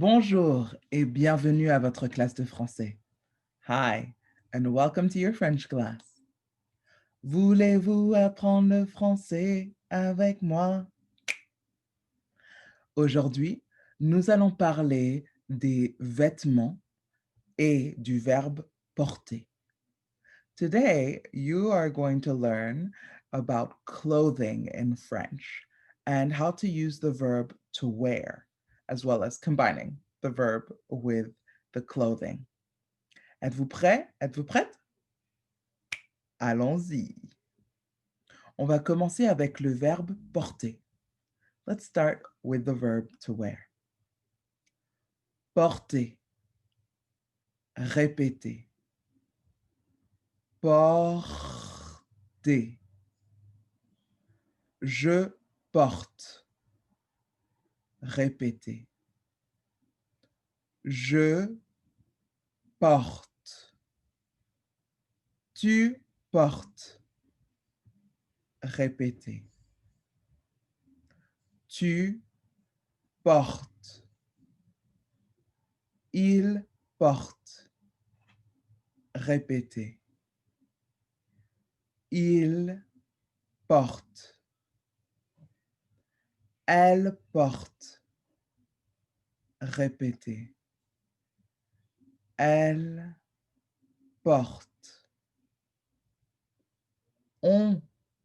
Bonjour et bienvenue à votre classe de français. Hi and welcome to your French class. Voulez-vous apprendre le français avec moi? Aujourd'hui, nous allons parler des vêtements et du verbe porter. Today, you are going to learn about clothing in French and how to use the verb to wear, as well as combining the verb with the clothing. Êtes-vous prêt? Êtes-vous prête? Allons-y. On va commencer avec le verbe porter. Let's start with the verb to wear. Porter. Répéter. Porter. Je porte. Répéter. Je porte. Tu portes. Répéter. Tu portes. Il porte. Répéter. Il porte. Elle porte. Répéter. Elle porte. On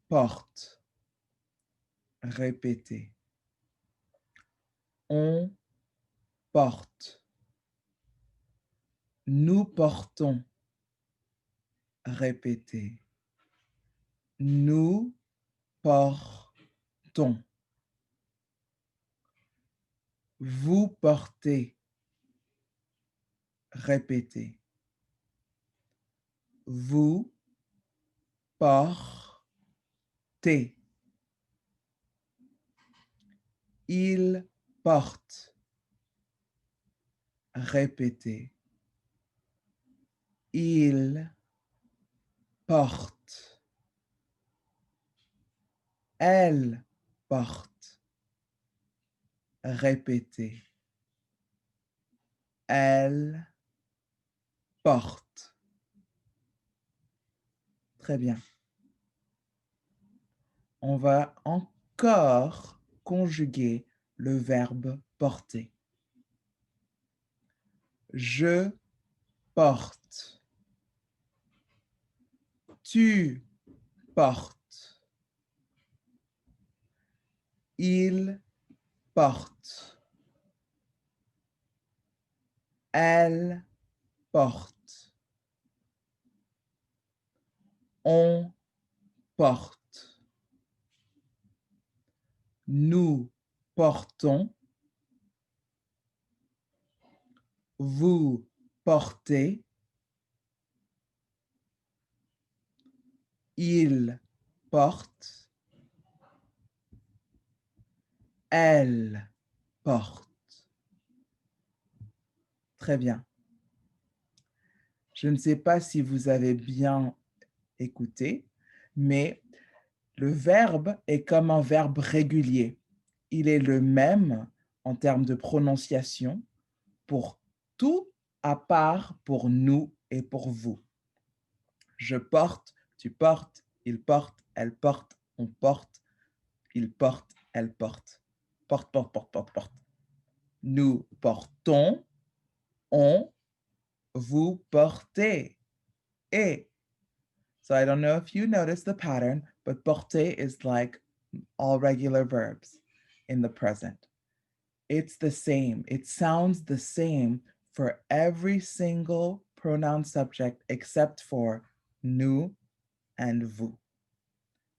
porte. Répéter. On porte. Nous portons. Répéter. Nous portons. Vous portez. Répéter. Vous portez. Il porte. Répéter. Il porte. Elle porte. Répéter. Elle porte. Très bien. On va encore conjuguer le verbe porter. Je porte. Tu portes. Il porte. Elle porte. On porte. Nous portons. Vous portez. Il porte. Elle porte. Très bien. Je ne sais pas si vous avez bien écouté, mais le verbe est comme un verbe régulier. Il est le même en termes de prononciation pour tout à part pour nous et pour vous. Je porte, tu portes, il porte, elle porte, on porte, il porte, elle porte. Porte, porte, porte, porte, porte. Nous portons, on, vous portez. Et. So I don't know if you notice the pattern, but porter is like all regular verbs in the present. It's the same. It sounds the same for every single pronoun subject except for nous and vous.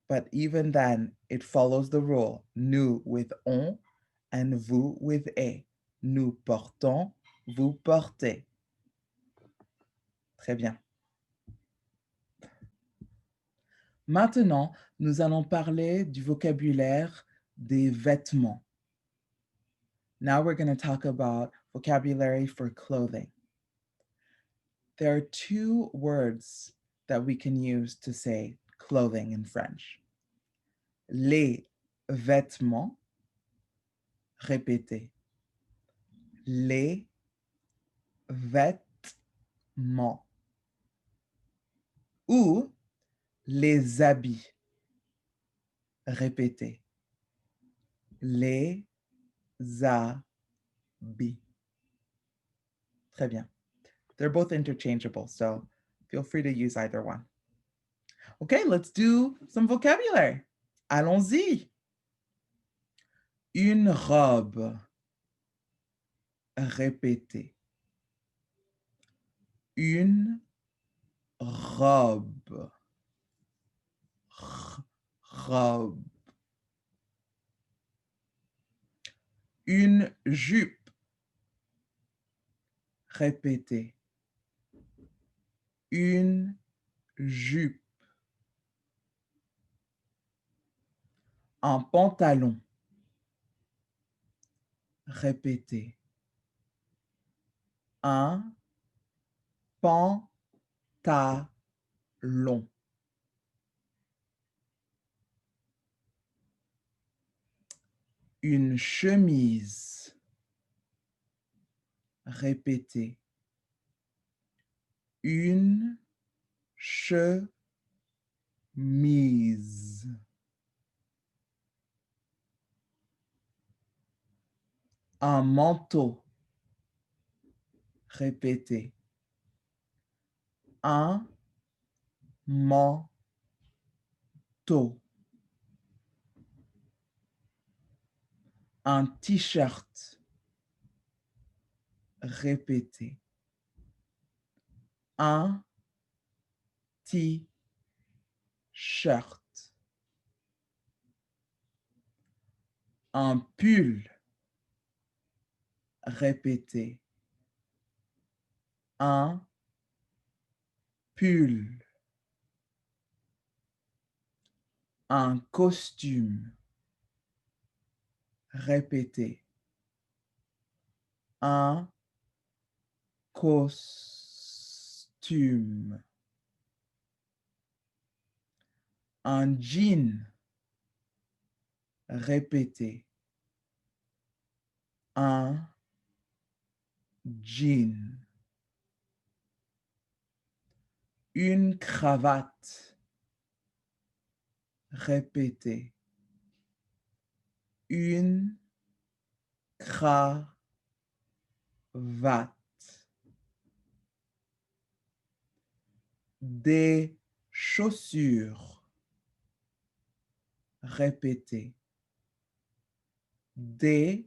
But even then, it follows the rule. Nous with on and vous with a. Nous portons, vous portez. Très bien. Maintenant, nous allons parler du vocabulaire des vêtements. Now we're going to talk about vocabulary for clothing. There are two words that we can use to say clothing in French. Les vêtements, répétez. les vêtements ou les habits. Répétez. Les habits. Très bien. They're both interchangeable, so feel free to use either one. Okay, let's do some vocabulary. Allons-y. Une robe. Répétez. Une robe. Robe. Une jupe. Répétez. Une jupe. Un pantalon. Répétez. Un pantalon. Une chemise. Répétez. Une chemise. Un manteau. Répétez. Un manteau. Un t-shirt. Répétez. Un t-shirt. Un pull. Répétez. Un pull. Un costume. Répétez. Un costume. Un jean. Répétez. Un jean. Une cravate. Répétez. Une cravate. Des chaussures. Répétez. Des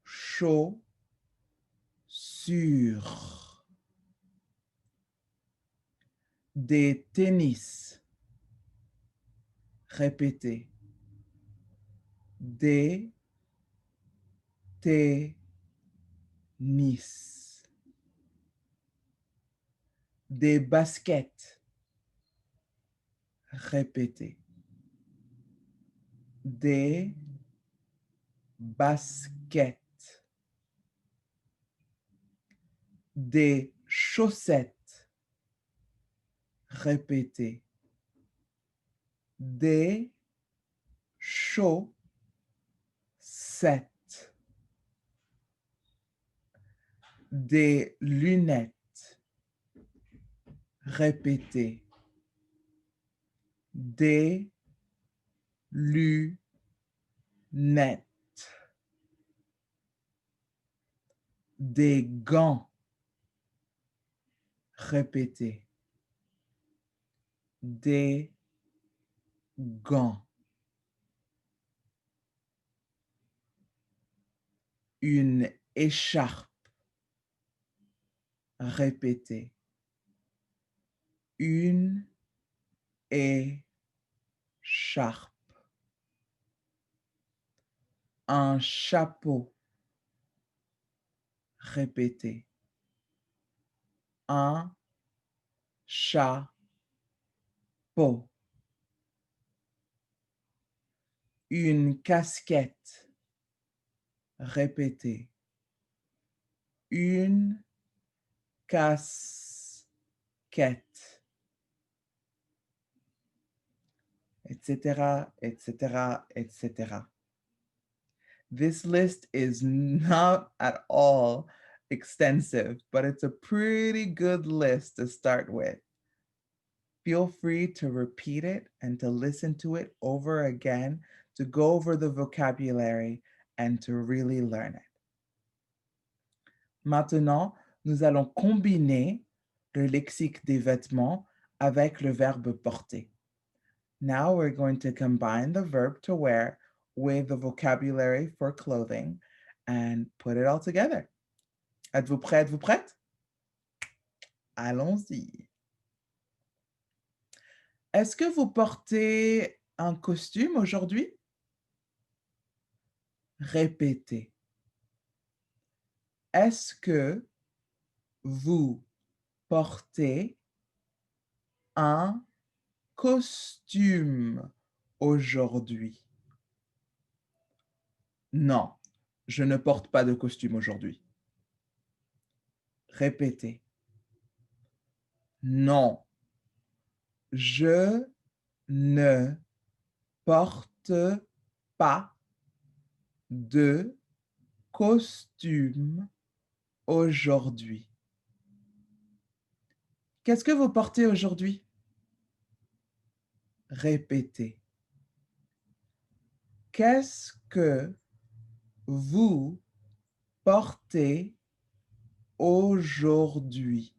chaussures. Des tennis. Répétez. Des tennis. Des baskets. Répétez. Des baskets. Des chaussettes. Répétez. Des chaussettes. Des lunettes. Répétez. Des lunettes. Des gants. Répétez. Des gants. Une écharpe. Répétez. Une écharpe. Un chapeau. Répétez. Un chapeau. Une casquette. Répétez. Une casquette. Etc., etc., etc. This list is not at all extensive, but it's a pretty good list to start with. Feel free to repeat it and to listen to it over again to go over the vocabulary and to really learn it. Maintenant, nous allons combiner le lexique des vêtements avec le verbe porter. Now we're going to combine the verb to wear with the vocabulary for clothing and put it all together. Êtes-vous prêt? Êtes-vous prête? Allons-y. Est-ce que vous portez un costume aujourd'hui? Répétez. Est-ce que vous portez un costume aujourd'hui? Non, je ne porte pas de costume aujourd'hui. Répétez. Non, je ne porte pas de costume aujourd'hui. Qu'est-ce que vous portez aujourd'hui? Répétez. Qu'est-ce que vous portez aujourd'hui?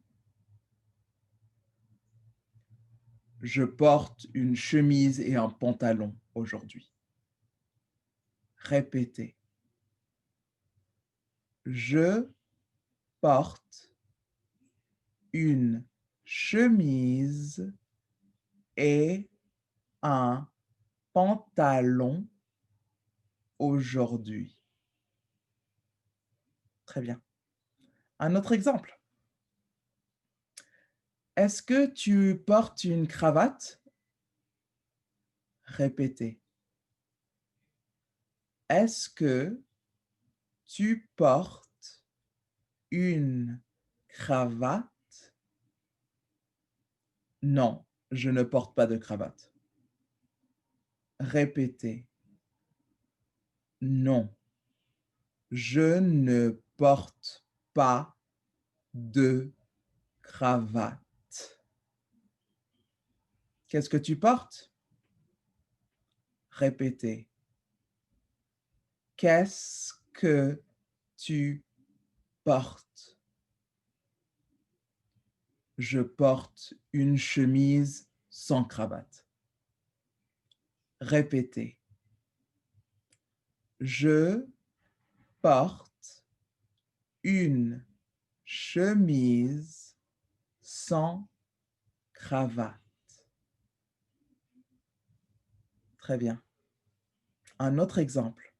Je porte une chemise et un pantalon aujourd'hui. Répétez. Je porte une chemise et un pantalon aujourd'hui. Très bien. Un autre exemple. Est-ce que tu portes une cravate? Répétez. Est-ce que tu portes une cravate? Non, je ne porte pas de cravate. Répétez. Non, je ne porte pas de cravate. Qu'est-ce que tu portes? Répétez. Qu'est-ce que tu portes? Je porte une chemise sans cravate. Répétez. Je porte une chemise sans cravate. Très bien. Un autre exemple.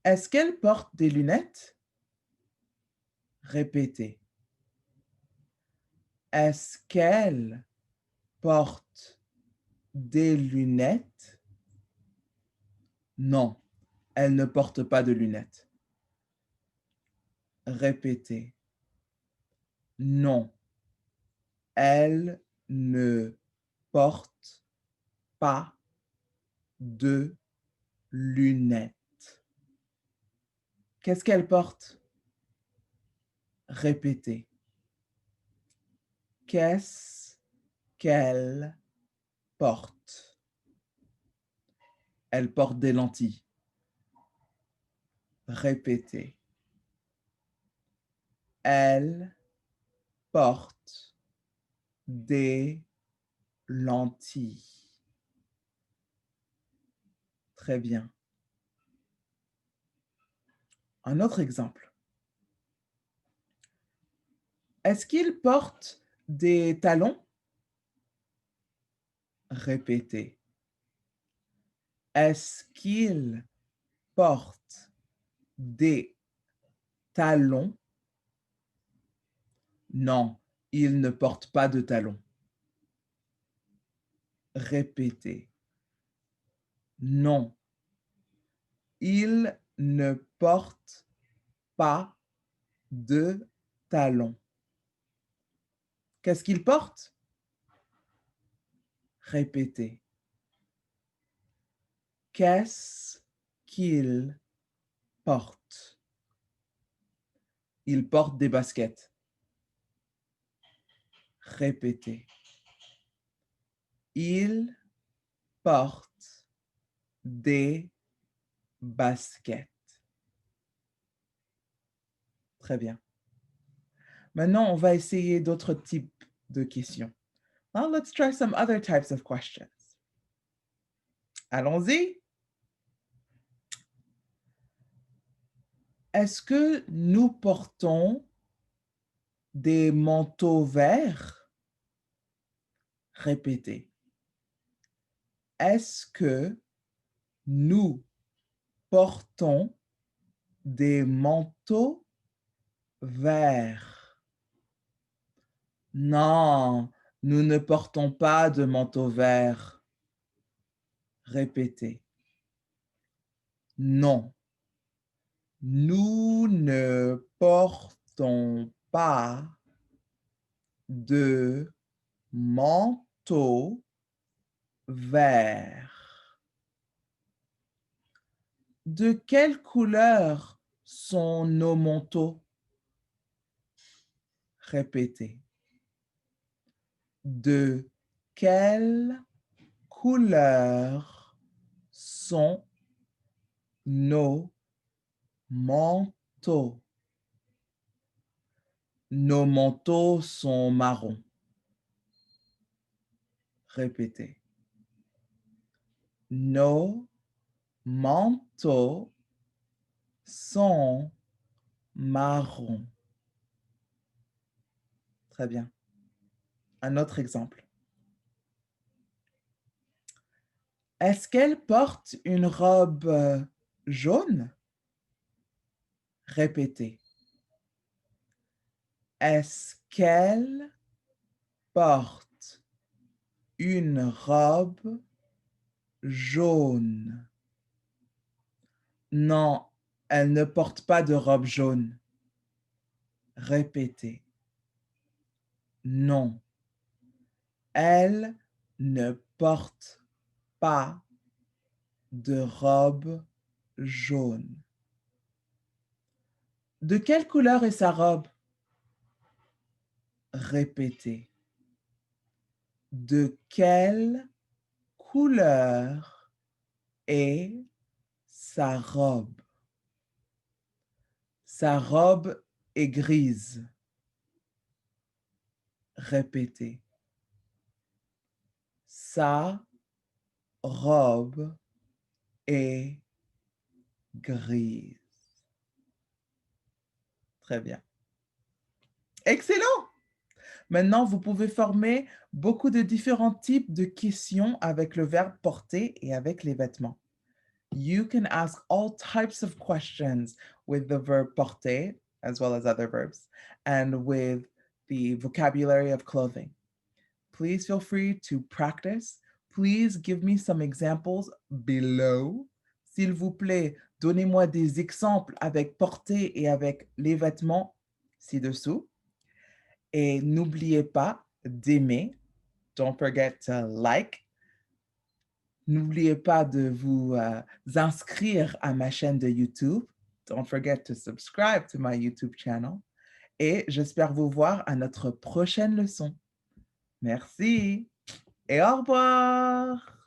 Est-ce qu'elle porte des lunettes? Répétez. Est-ce qu'elle porte des lunettes? Non, elle ne porte pas de lunettes. Répétez. Non, elle ne porte pas de lunettes. Qu'est-ce qu'elle porte? Répétez. Qu'est-ce qu'elle porte? Elle porte des lentilles. Répétez. Elle porte des lentilles. Très bien. Un autre exemple. Est-ce qu'il porte des talons? Répétez. Est-ce qu'il porte des talons? Non, il ne porte pas de talons. Répétez. Non, il ne porte pas de talons. Qu'est-ce qu'il porte? Répétez. Qu'est-ce qu'il porte? Il porte des baskets. Répétez. Il porte des baskets. Très bien. Maintenant, on va essayer d'autres types de questions. Now, let's try some other types of questions. Allons-y. Est-ce que nous portons des manteaux verts? Répétez. Est-ce que nous portons des manteaux verts? Non, nous ne portons pas de manteau vert. Répétez. Non, nous ne portons pas de manteau vert. De quelle couleur sont nos manteaux? Répétez. De quelle couleur sont nos manteaux? Nos manteaux sont marrons. Répétez. Nos manteaux sont marrons. Très bien. Un autre exemple. Est-ce qu'elle porte une robe jaune? Répétez. Est-ce qu'elle porte une robe jaune? Non, elle ne porte pas de robe jaune. Répétez. Non, elle ne porte pas de robe jaune. De quelle couleur est sa robe? Répétez. De quelle couleur est sa robe? Sa robe est grise. Répétez. Sa robe est grise. Très bien. Excellent! Maintenant, vous pouvez former beaucoup de différents types de questions avec le verbe porter et avec les vêtements. You can ask all types of questions with the verb porter, as well as other verbs, and with the vocabulary of clothing. Please feel free to practice. Please give me some examples below. S'il vous plaît, donnez-moi des exemples avec porter et avec les vêtements ci-dessous. Et n'oubliez pas d'aimer. Don't forget to like. N'oubliez pas de vous inscrire à ma chaîne de YouTube. Don't forget to subscribe to my YouTube channel. Et j'espère vous voir à notre prochaine leçon. Merci et au revoir!